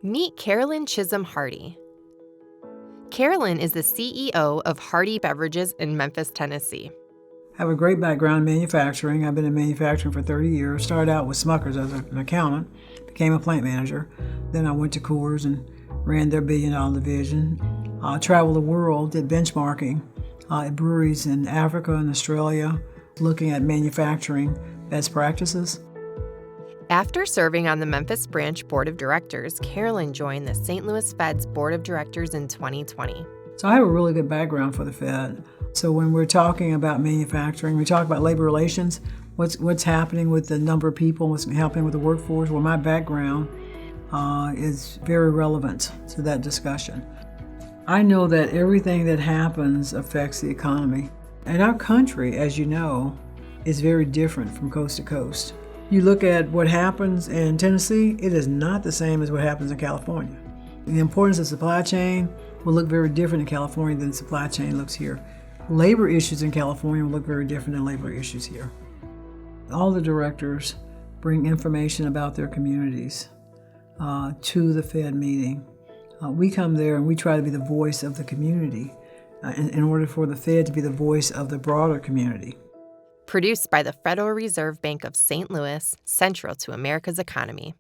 Meet Carolyn Chism Hardy. Carolyn is the CEO of Hardy Beverages in Memphis, Tennessee. I have a great background in manufacturing. I've been in manufacturing for 30 years. Started out with Smuckers as an accountant, became a plant manager. Then I went to Coors and ran their billion-dollar division. Traveled the world, did benchmarking at breweries in Africa and Australia, looking at manufacturing best practices. After serving on the Memphis branch board of directors, Carolyn joined the St. Louis Fed's board of directors in 2020. So I have a really good background for the Fed. So when we're talking about manufacturing, we talk about labor relations, what's happening with the number of people, what's happening with the workforce. Well, my background is very relevant to that discussion. I know that everything that happens affects the economy. And our country, as you know, is very different from coast to coast. You look at what happens in Tennessee, it is not the same as what happens in California. The importance of supply chain will look very different in California than supply chain looks here. Labor issues in California will look very different than labor issues here. All the directors bring information about their communities to the Fed meeting. We come there and we try to be the voice of the community in order for the Fed to be the voice of the broader community. Produced by the Federal Reserve Bank of St. Louis, central to America's economy.